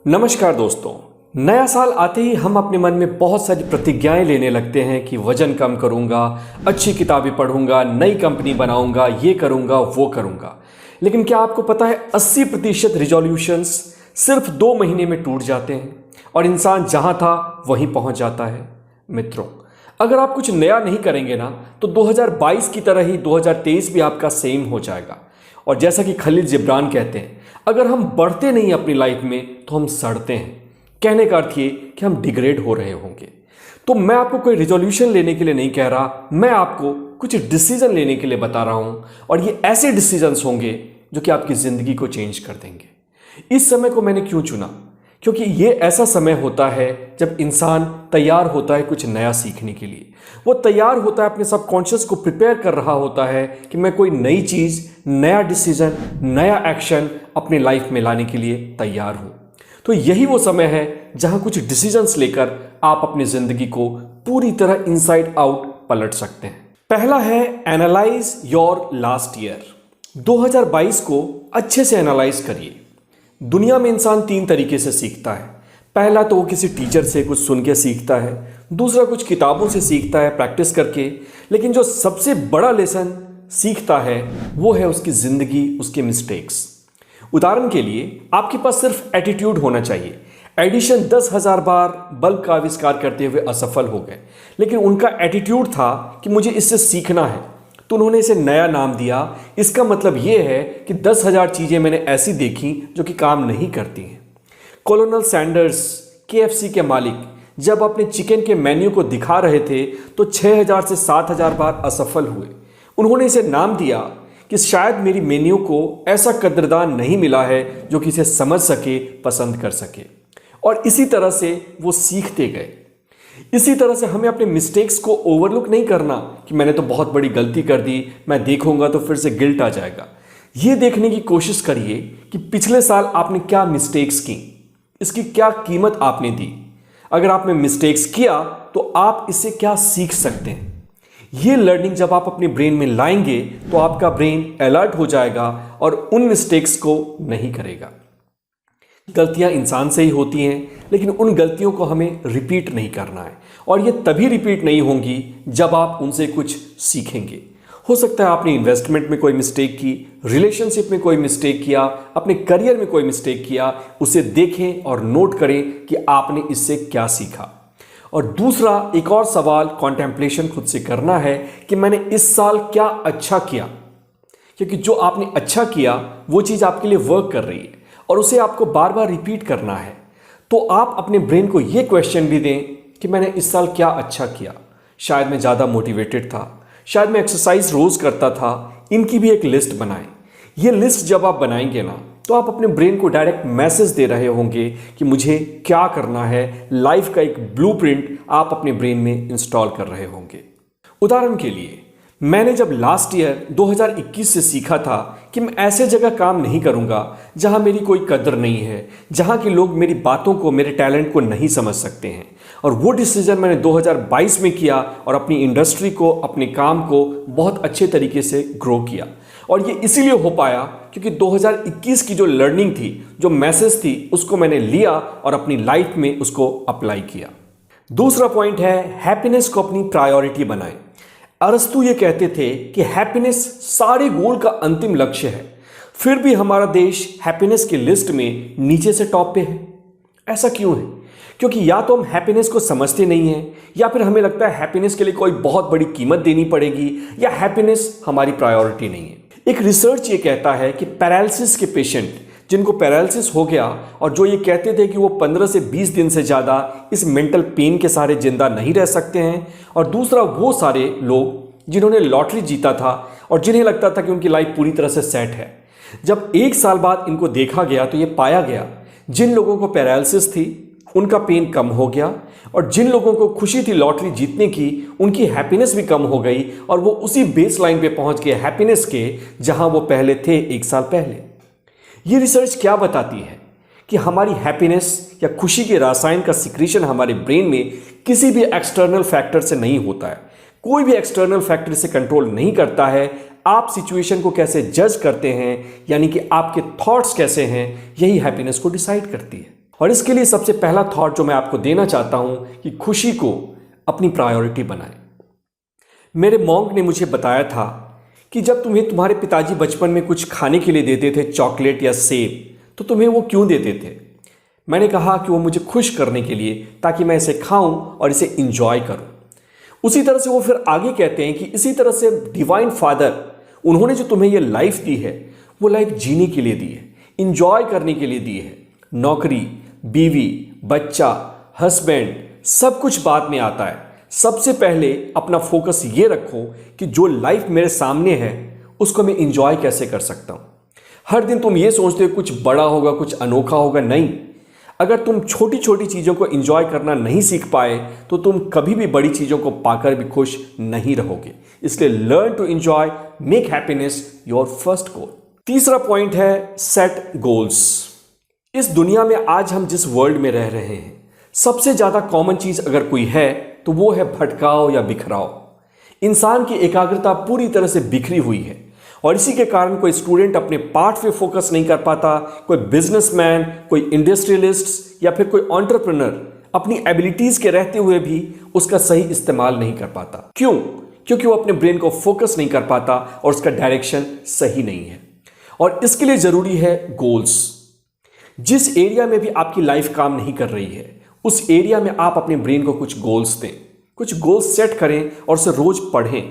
नमस्कार दोस्तों। नया साल आते ही हम अपने मन में बहुत सारी प्रतिज्ञाएं लेने लगते हैं कि वजन कम करूंगा, अच्छी किताबें पढ़ूंगा, नई कंपनी बनाऊंगा, ये करूंगा वो करूंगा। लेकिन क्या आपको पता है 80% रिजोल्यूशंस सिर्फ 2 महीने में टूट जाते हैं और इंसान जहां था वहीं पहुंच जाता है। मित्रों, अगर आप कुछ नया नहीं करेंगे ना तो 2022 की तरह ही 2023 भी आपका सेम हो जाएगा। और जैसा कि खलील जिब्रान कहते हैं, अगर हम बढ़ते नहीं अपनी लाइफ में तो हम सड़ते हैं। कहने का अर्थ ये कि हम डिग्रेड हो रहे होंगे। तो मैं आपको कोई रिजोल्यूशन लेने के लिए नहीं कह रहा, मैं आपको कुछ डिसीजन लेने के लिए बता रहा हूं। और ये ऐसे डिसीजंस होंगे जो कि आपकी जिंदगी को चेंज कर देंगे। इस समय को मैंने क्यों चुना? क्योंकि ये ऐसा समय होता है जब इंसान तैयार होता है कुछ नया सीखने के लिए। वो तैयार होता है, अपने सबकॉन्शियस को प्रिपेयर कर रहा होता है कि मैं कोई नई चीज़, नया डिसीजन, नया एक्शन अपने लाइफ में लाने के लिए तैयार हूँ। तो यही वो समय है जहाँ कुछ डिसीजंस लेकर आप अपनी ज़िंदगी को पूरी तरह इनसाइड आउट पलट सकते हैं। पहला है एनालाइज योर लास्ट ईयर। 2022 को अच्छे से एनालाइज करिए। दुनिया में इंसान 3 तरीके से सीखता है। पहला तो वो किसी टीचर से कुछ सुन के सीखता है, दूसरा कुछ किताबों से सीखता है प्रैक्टिस करके, लेकिन जो सबसे बड़ा लेसन सीखता है वो है उसकी ज़िंदगी, उसके मिस्टेक्स। उदाहरण के लिए आपके पास सिर्फ एटीट्यूड होना चाहिए। एडिशन 10,000 बार बल्ब का आविष्कार करते हुए असफल हो गए, लेकिन उनका एटीट्यूड था कि मुझे इससे सीखना है, तो उन्होंने इसे नया नाम दिया। इसका मतलब यह है कि 10,000 चीज़ें मैंने ऐसी देखी जो कि काम नहीं करती हैं। कॉलोनल सैंडर्स, KFC के मालिक, जब अपने चिकन के मेन्यू को दिखा रहे थे तो 6,000 से 7,000 बार असफल हुए। उन्होंने इसे नाम दिया कि शायद मेरी मेन्यू को ऐसा कद्रदान नहीं मिला है जो कि इसे समझ सके, पसंद कर सके। और इसी तरह से वो सीखते गए। इसी तरह से हमें अपने मिस्टेक्स को ओवरलुक नहीं करना कि मैंने तो बहुत बड़ी गलती कर दी, मैं देखूंगा तो फिर से गिल्ट आ जाएगा। ये देखने की कोशिश करिए कि पिछले साल आपने क्या मिस्टेक्स की, इसकी क्या कीमत आपने दी। अगर आपने मिस्टेक्स किया तो आप इससे क्या सीख सकते हैं। ये लर्निंग जब आप अपने ब्रेन में लाएंगे तो आपका ब्रेन अलर्ट हो जाएगा और उन मिस्टेक्स को नहीं करेगा। गलतियां इंसान से ही होती हैं, लेकिन उन गलतियों को हमें रिपीट नहीं करना है। और ये तभी रिपीट नहीं होंगी जब आप उनसे कुछ सीखेंगे। हो सकता है आपने इन्वेस्टमेंट में कोई मिस्टेक की, रिलेशनशिप में कोई मिस्टेक किया, अपने करियर में कोई मिस्टेक किया, उसे देखें और नोट करें कि आपने इससे क्या सीखा। और दूसरा, एक और सवाल कॉन्टेम्पलेशन खुद से करना है कि मैंने इस साल क्या अच्छा किया। क्योंकि जो आपने अच्छा किया वो चीज़ आपके लिए वर्क कर रही है और उसे आपको बार बार रिपीट करना है। तो आप अपने ब्रेन को ये क्वेश्चन भी दें कि मैंने इस साल क्या अच्छा किया। शायद मैं ज़्यादा मोटिवेटेड था, शायद मैं एक्सरसाइज रोज़ करता था। इनकी भी एक लिस्ट बनाएं। ये लिस्ट जब आप बनाएंगे ना तो आप अपने ब्रेन को डायरेक्ट मैसेज दे रहे होंगे कि मुझे क्या करना है। लाइफ का एक ब्लूप्रिंट आप अपने ब्रेन में इंस्टॉल कर रहे होंगे। उदाहरण के लिए, मैंने जब लास्ट ईयर 2021 से सीखा था कि मैं ऐसे जगह काम नहीं करूंगा जहां मेरी कोई कदर नहीं है, जहां के लोग मेरी बातों को, मेरे टैलेंट को नहीं समझ सकते हैं। और वो डिसीजन मैंने 2022 में किया और अपनी इंडस्ट्री को, अपने काम को बहुत अच्छे तरीके से ग्रो किया। और ये इसीलिए हो पाया क्योंकि 2021 की जो लर्निंग थी, जो मैसेज थी, उसको मैंने लिया और अपनी लाइफ में उसको अप्लाई किया। दूसरा पॉइंट है, हैप्पीनेस को अपनी प्रायोरिटी बनाएं। अरस्तु ये कहते थे कि हैप्पीनेस सारे गोल का अंतिम लक्ष्य है। फिर भी हमारा देश हैप्पीनेस की लिस्ट में नीचे से टॉप पे है। ऐसा क्यों है? क्योंकि या तो हम हैप्पीनेस को समझते नहीं हैं, या फिर हमें लगता है हैप्पीनेस के लिए कोई बहुत बड़ी कीमत देनी पड़ेगी, या हैप्पीनेस हमारी प्रायोरिटी नहीं है। एक रिसर्च ये कहता है कि पैरालिसिस के पेशेंट, जिनको पैरालिसिस हो गया और जो ये कहते थे कि वो 15 से 20 दिन से ज़्यादा इस मेंटल पेन के सहारे जिंदा नहीं रह सकते हैं, और दूसरा वो सारे लोग जिन्होंने लॉटरी जीता था और जिन्हें लगता था कि उनकी लाइफ पूरी तरह से सेट है, जब 1 साल बाद इनको देखा गया तो ये पाया गया जिन लोगों को पैरालिसिस थी उनका पेन कम हो गया, और जिन लोगों को खुशी थी लॉटरी जीतने की, उनकी हैप्पीनेस भी कम हो गई और वो उसी बेस लाइन पे पहुंच गए हैप्पीनेस के जहां वो पहले थे 1 साल पहले। ये रिसर्च क्या बताती है कि हमारी हैप्पीनेस या खुशी के रसायन का सिक्रीशन हमारे ब्रेन में किसी भी एक्सटर्नल फैक्टर से नहीं होता है। कोई भी एक्सटर्नल फैक्टर से कंट्रोल नहीं करता है। आप सिचुएशन को कैसे जज करते हैं, यानी कि आपके थॉट्स कैसे हैं, यही हैप्पीनेस को डिसाइड करती है। और इसके लिए सबसे पहला थॉट जो मैं आपको देना चाहता हूं कि खुशी को अपनी प्रायोरिटी बनाएं। मेरे मॉन्क ने मुझे बताया था कि जब तुम्हें तुम्हारे पिताजी बचपन में कुछ खाने के लिए देते थे, चॉकलेट या सेब, तो तुम्हें वो क्यों देते थे? मैंने कहा कि वो मुझे खुश करने के लिए, ताकि मैं इसे खाऊं और इसे इंजॉय करूं। उसी तरह से वो फिर आगे कहते हैं कि इसी तरह से डिवाइन फादर, उन्होंने जो तुम्हें ये लाइफ दी है, वो लाइफ जीने के लिए दी है, इंजॉय करने के लिए दी है। नौकरी, बीवी, बच्चा, हस्बैंड, सब कुछ बाद में आता है। सबसे पहले अपना फोकस ये रखो कि जो लाइफ मेरे सामने है उसको मैं इंजॉय कैसे कर सकता हूं। हर दिन तुम ये सोचते हो कुछ बड़ा होगा, कुछ अनोखा होगा। नहीं, अगर तुम छोटी छोटी चीज़ों को इंजॉय करना नहीं सीख पाए तो तुम कभी भी बड़ी चीज़ों को पाकर भी खुश नहीं रहोगे। इसलिए learn to enjoy, make happiness your first goal. तीसरा पॉइंट है सेट गोल्स। इस दुनिया में आज हम जिस वर्ल्ड में रह रहे हैं, सबसे ज़्यादा कॉमन चीज़ अगर कोई है तो वो है भटकाव या बिखराव। इंसान की एकाग्रता पूरी तरह से बिखरी हुई है और इसी के कारण कोई स्टूडेंट अपने पाठ पे फोकस नहीं कर पाता, कोई बिजनेसमैन, कोई इंडस्ट्रियलिस्ट या फिर कोई एंटरप्रेन्योर अपनी एबिलिटीज के रहते हुए भी उसका सही इस्तेमाल नहीं कर पाता। क्यों? क्योंकि वो अपने ब्रेन को फोकस नहीं कर पाता और उसका डायरेक्शन सही नहीं है। और इसके लिए जरूरी है गोल्स। जिस एरिया में भी आपकी लाइफ काम नहीं कर रही है, उस एरिया में आप अपने ब्रेन को कुछ गोल्स दें, कुछ गोल्स सेट करें और उसे रोज पढ़ें।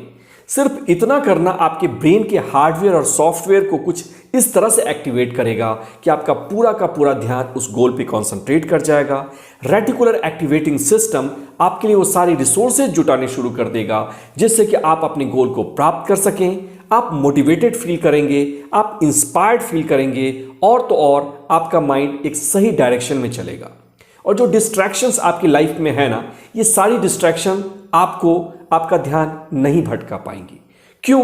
सिर्फ इतना करना आपके ब्रेन के हार्डवेयर और सॉफ्टवेयर को कुछ इस तरह से एक्टिवेट करेगा कि आपका पूरा का पूरा ध्यान उस गोल पे कंसंट्रेट कर जाएगा। रेटिकुलर एक्टिवेटिंग सिस्टम आपके लिए वो सारी रिसोर्सेज जुटाने शुरू कर देगा जिससे कि आप अपने गोल को प्राप्त कर सकें। आप मोटिवेटेड फील करेंगे, आप इंस्पायर्ड फील करेंगे और तो और आपका माइंड एक सही डायरेक्शन में चलेगा। और जो डिस्ट्रैक्शंस आपकी लाइफ में है ना, ये सारी डिस्ट्रैक्शन आपको आपका ध्यान नहीं भटका पाएंगी। क्यों?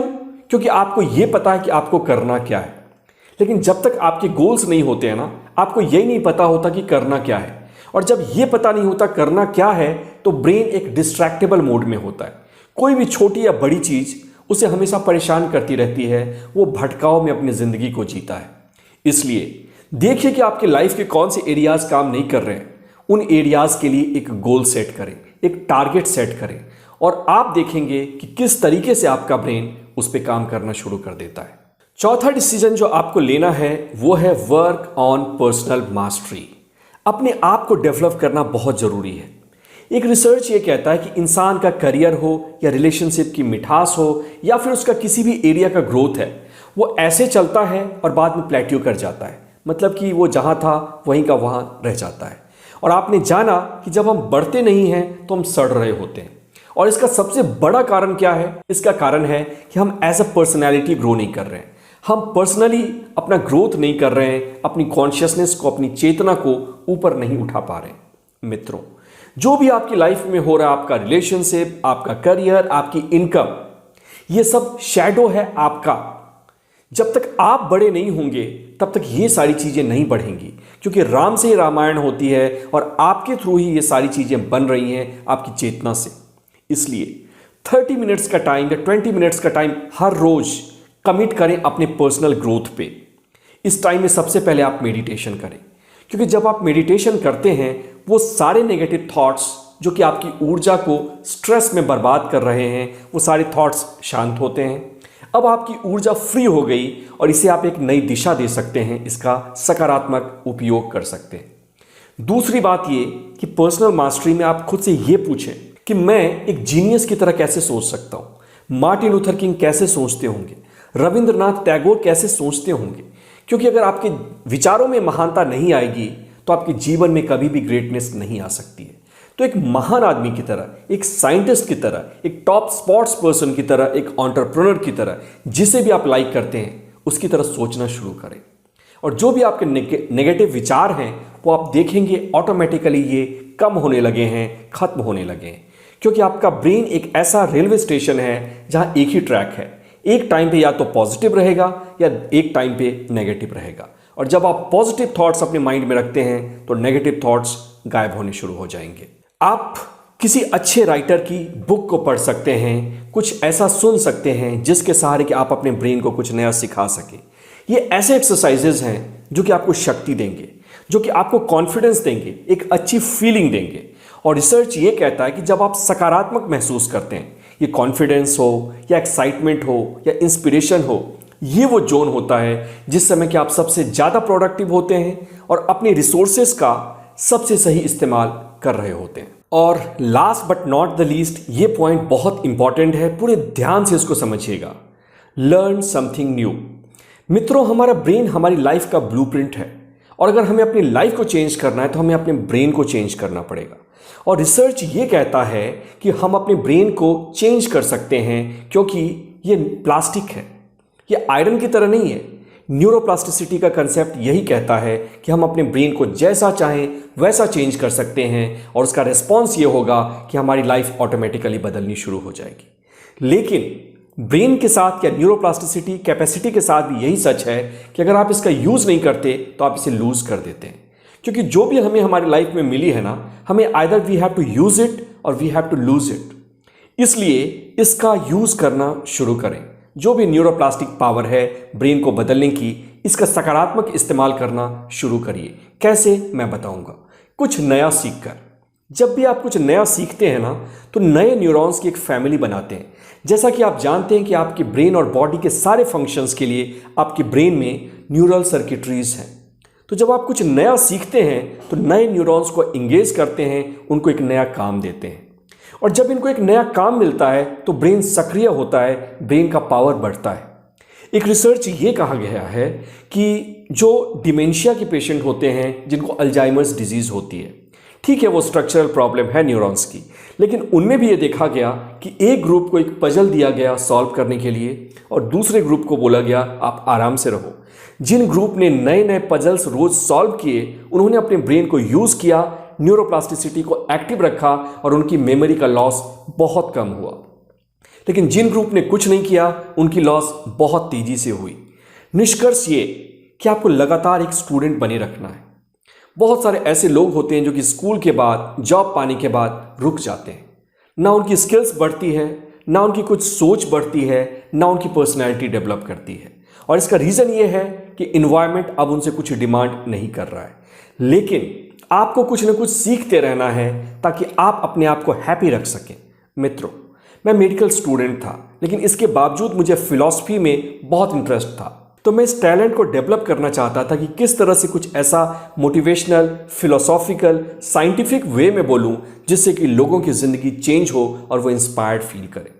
क्योंकि आपको ये पता है कि आपको करना क्या है। लेकिन जब तक आपके गोल्स नहीं होते हैं ना, आपको यही नहीं पता होता कि करना क्या है। और जब ये पता नहीं होता करना क्या है, तो ब्रेन एक डिस्ट्रैक्टेबल मोड में होता है। कोई भी छोटी या बड़ी चीज उसे हमेशा परेशान करती रहती है, वो भटकाव में अपनी जिंदगी को जीता है। इसलिए देखिए कि आपके लाइफ के कौन से एरियाज काम नहीं कर रहे हैं। उन एरियाज के लिए एक गोल सेट करें, एक टारगेट सेट करें और आप देखेंगे कि किस तरीके से आपका ब्रेन उस पर काम करना शुरू कर देता है। चौथा डिसीजन जो आपको लेना है वो है वर्क ऑन पर्सनल मास्टरी। अपने आप को डेवलप करना बहुत जरूरी है। एक रिसर्च ये कहता है कि इंसान का करियर हो या रिलेशनशिप की मिठास हो या फिर उसका किसी भी एरिया का ग्रोथ है, वो ऐसे चलता है और बाद में प्लेट्यू कर जाता है। मतलब कि वो जहां था वहीं का वहां रह जाता है। और आपने जाना कि जब हम बढ़ते नहीं हैं तो हम सड़ रहे होते हैं। और इसका सबसे बड़ा कारण क्या है? इसका कारण है कि हम एज अ पर्सनैलिटी ग्रो नहीं कर रहे हैं। हम पर्सनली अपना ग्रोथ नहीं कर रहे हैं, अपनी कॉन्शियसनेस को, अपनी चेतना को ऊपर नहीं उठा पा रहे हैं। मित्रों, जो भी आपकी लाइफ में हो रहा है, आपका रिलेशनशिप, आपका करियर, आपकी इनकम, ये सब शैडो है आपका। जब तक आप बड़े नहीं होंगे तब तक ये सारी चीजें नहीं बढ़ेंगी, क्योंकि राम से ही रामायण होती है और आपके थ्रू ही ये सारी चीजें बन रही हैं आपकी चेतना से। इसलिए 30 मिनट्स का टाइम या 20 मिनट्स का टाइम हर रोज कमिट करें अपने पर्सनल ग्रोथ पे। इस टाइम में सबसे पहले आप मेडिटेशन करें, क्योंकि जब आप मेडिटेशन करते हैं वो सारे नेगेटिव थॉट्स जो कि आपकी ऊर्जा को स्ट्रेस में बर्बाद कर रहे हैं, वो सारे थॉट्स शांत होते हैं। अब आपकी ऊर्जा फ्री हो गई और इसे आप एक नई दिशा दे सकते हैं, इसका सकारात्मक उपयोग कर सकते हैं। दूसरी बात ये कि पर्सनल मास्टरी में आप खुद से ये पूछें कि मैं एक जीनियस की तरह कैसे सोच सकता हूं। मार्टिन लूथर किंग कैसे सोचते होंगे, रविंद्रनाथ टैगोर कैसे सोचते होंगे। क्योंकि अगर आपके विचारों में महानता नहीं आएगी तो आपके जीवन में कभी भी ग्रेटनेस नहीं आ सकती है। तो एक महान आदमी की तरह, एक साइंटिस्ट की तरह, एक टॉप स्पोर्ट्स पर्सन की तरह, एक एंटरप्रेन्योर की तरह, जिसे भी आप लाइक करते हैं उसकी तरह सोचना शुरू करें। और जो भी आपके नेगेटिव विचार हैं वो आप देखेंगे ऑटोमेटिकली ये कम होने लगे हैं, खत्म होने लगे हैं। क्योंकि आपका ब्रेन एक ऐसा रेलवे स्टेशन है जहां एक ही ट्रैक है। एक टाइम पे या तो पॉजिटिव रहेगा या एक टाइम पे नेगेटिव रहेगा। और जब आप पॉजिटिव थॉट्स अपने माइंड में रखते हैं तो नेगेटिव थॉट्स गायब होने शुरू हो जाएंगे। आप किसी अच्छे राइटर की बुक को पढ़ सकते हैं, कुछ ऐसा सुन सकते हैं जिसके सहारे कि आप अपने ब्रेन को कुछ नया सिखा सकें। ये ऐसे एक्सरसाइजेज हैं जो कि आपको शक्ति देंगे, जो कि आपको कॉन्फिडेंस देंगे, एक अच्छी फीलिंग देंगे। और रिसर्च ये कहता है कि जब आप सकारात्मक महसूस करते हैं, ये कॉन्फिडेंस हो या एक्साइटमेंट हो या इंस्पिरेशन हो, ये वो जोन होता है जिस समय कि आप सबसे ज़्यादा प्रोडक्टिव होते हैं और अपने रिसोर्सेज का सबसे सही इस्तेमाल कर रहे होते हैं। और last but not the least, ये पॉइंट बहुत इंपॉर्टेंट है, पूरे ध्यान से इसको समझिएगा। Learn something new. मित्रों, हमारा ब्रेन हमारी लाइफ का ब्लूप्रिंट है और अगर हमें अपनी लाइफ को चेंज करना है तो हमें अपने ब्रेन को चेंज करना पड़ेगा। और रिसर्च ये कहता है कि हम अपने ब्रेन को चेंज कर सकते हैं क्योंकि ये प्लास्टिक है, ये आयरन की तरह नहीं है। न्यूरोप्लास्टिसिटी का कंसेप्ट यही कहता है कि हम अपने ब्रेन को जैसा चाहें वैसा चेंज कर सकते हैं और उसका रिस्पॉन्स ये होगा कि हमारी लाइफ ऑटोमेटिकली बदलनी शुरू हो जाएगी। लेकिन ब्रेन के साथ या न्यूरोप्लास्टिसिटी कैपेसिटी के साथ भी यही सच है कि अगर आप इसका यूज़ नहीं करते तो आप इसे लूज़ कर देते हैं। क्योंकि जो भी हमें हमारी लाइफ में मिली है ना, हमें either we have to use it or we have to lose it. इसलिए इसका यूज़ करना शुरू करें। जो भी न्यूरोप्लास्टिक पावर है ब्रेन को बदलने की, इसका सकारात्मक इस्तेमाल करना शुरू करिए। कैसे, मैं बताऊंगा। कुछ नया सीखकर। जब भी आप कुछ नया सीखते हैं ना, तो नए न्यूरॉन्स की एक फैमिली बनाते हैं। जैसा कि आप जानते हैं कि आपके ब्रेन और बॉडी के सारे फंक्शंस के लिए आपके ब्रेन में न्यूरल सर्किटरीज हैं। तो जब आप कुछ नया सीखते हैं तो नए न्यूरॉन्स को इंगेज करते हैं, उनको एक नया काम देते हैं। और जब इनको एक नया काम मिलता है तो ब्रेन सक्रिय होता है, ब्रेन का पावर बढ़ता है। एक रिसर्च ये कहा गया है कि जो डिमेंशिया के पेशेंट होते हैं, जिनको अल्जाइमर्स डिजीज होती है, ठीक है वो स्ट्रक्चरल प्रॉब्लम है न्यूरॉन्स की, लेकिन उनमें भी ये देखा गया कि एक ग्रुप को एक पजल दिया गया सॉल्व करने के लिए और दूसरे ग्रुप को बोला गया आप आराम से रहो। जिन ग्रुप ने नए नए पजल्स रोज सॉल्व किए, उन्होंने अपने ब्रेन को यूज किया, न्यूरोप्लास्टिसिटी को एक्टिव रखा और उनकी मेमोरी का लॉस बहुत कम हुआ। लेकिन जिन ग्रुप ने कुछ नहीं किया, उनकी लॉस बहुत तेजी से हुई। निष्कर्ष ये कि आपको लगातार एक स्टूडेंट बने रखना है। बहुत सारे ऐसे लोग होते हैं जो कि स्कूल के बाद, जॉब पाने के बाद रुक जाते हैं। ना उनकी स्किल्स बढ़ती है, ना उनकी कुछ सोच बढ़ती है, ना उनकी पर्सनैलिटी डेवलप करती है। और इसका रीज़न ये है कि इन्वायरमेंट अब उनसे कुछ डिमांड नहीं कर रहा है। लेकिन आपको कुछ ना कुछ सीखते रहना है ताकि आप अपने आप को हैप्पी रख सकें। मित्रों, मैं मेडिकल स्टूडेंट था, लेकिन इसके बावजूद मुझे फिलॉसफी में बहुत इंटरेस्ट था। तो मैं इस टैलेंट को डेवलप करना चाहता था कि किस तरह से कुछ ऐसा मोटिवेशनल, फिलोसॉफिकल, साइंटिफिक वे में बोलूं जिससे कि लोगों की ज़िंदगी चेंज हो और वो इंस्पायर्ड फील करें।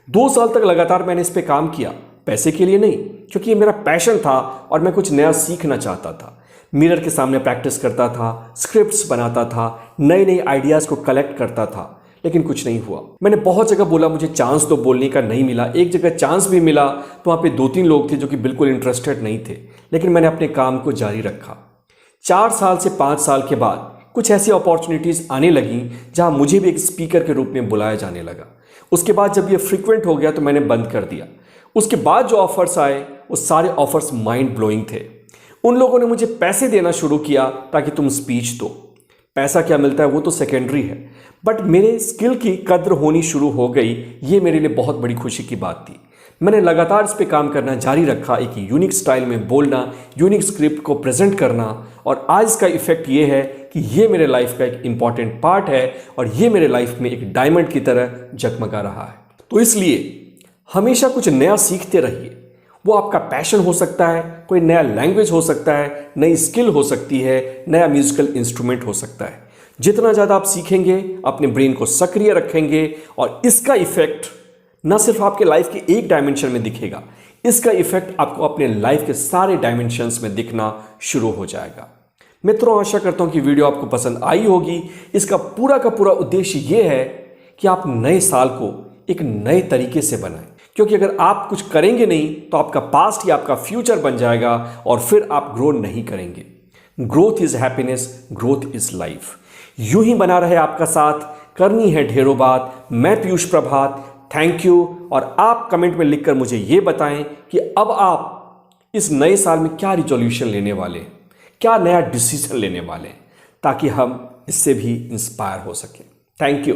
2 साल तक लगातार मैंने इस पे काम किया, पैसे के लिए नहीं, क्योंकि ये मेरा पैशन था और मैं कुछ नया सीखना चाहता था। मिरर के सामने प्रैक्टिस करता था, स्क्रिप्ट्स बनाता था, नए नए आइडियाज़ को कलेक्ट करता था, लेकिन कुछ नहीं हुआ। मैंने बहुत जगह बोला मुझे चांस तो बोलने का, नहीं मिला। एक जगह चांस भी मिला तो वहाँ पे 2-3 लोग थे जो कि बिल्कुल इंटरेस्टेड नहीं थे, लेकिन मैंने अपने काम को जारी रखा। 4 साल से 5 साल के बाद कुछ ऐसी अपॉर्चुनिटीज़ आने लगी जहाँ मुझे भी एक स्पीकर के रूप में बुलाया जाने लगा। उसके बाद जब ये फ्रिक्वेंट हो गया तो मैंने बंद कर दिया। उसके बाद जो ऑफर्स आए वो सारे ऑफर्स माइंड ब्लोइंग थे। उन लोगों ने मुझे पैसे देना शुरू किया ताकि तुम स्पीच दो। पैसा क्या मिलता है वो तो सेकेंडरी है, बट मेरे स्किल की कद्र होनी शुरू हो गई। ये मेरे लिए बहुत बड़ी खुशी की बात थी। मैंने लगातार इस पे काम करना जारी रखा, एक यूनिक स्टाइल में बोलना, यूनिक स्क्रिप्ट को प्रेजेंट करना, और आज इसका इफेक्ट ये है कि ये मेरे लाइफ का एक इंपॉर्टेंट पार्ट है और ये मेरे लाइफ में एक डायमंड की तरह जगमगा रहा है। तो इसलिए हमेशा कुछ नया सीखते रहिए। वो आपका पैशन हो सकता है, कोई नया लैंग्वेज हो सकता है, नई स्किल हो सकती है, नया म्यूजिकल इंस्ट्रूमेंट हो सकता है। जितना ज़्यादा आप सीखेंगे, अपने ब्रेन को सक्रिय रखेंगे और इसका इफेक्ट न सिर्फ आपके लाइफ के एक डायमेंशन में दिखेगा, इसका इफेक्ट आपको अपने लाइफ के सारे डायमेंशंस में दिखना शुरू हो जाएगा। मित्रों, आशा करता हूं कि वीडियो आपको पसंद आई होगी। इसका पूरा का पूरा उद्देश्य यह है कि आप नए साल को एक नए तरीके से बनाएं, क्योंकि अगर आप कुछ करेंगे नहीं तो आपका पास्ट ही आपका फ्यूचर बन जाएगा और फिर आप ग्रो नहीं करेंगे। Growth is happiness, growth is life. यूं ही बना रहे आपका साथ, करनी है ढेरों बात। मैं पीयूष प्रभात, थैंक यू। और आप कमेंट में लिखकर मुझे ये बताएं कि अब आप इस नए साल में क्या रिजोल्यूशन लेने वाले हैं, क्या नया डिसीजन लेने वाले हैं, ताकि हम इससे भी इंस्पायर हो सकें। Thank you.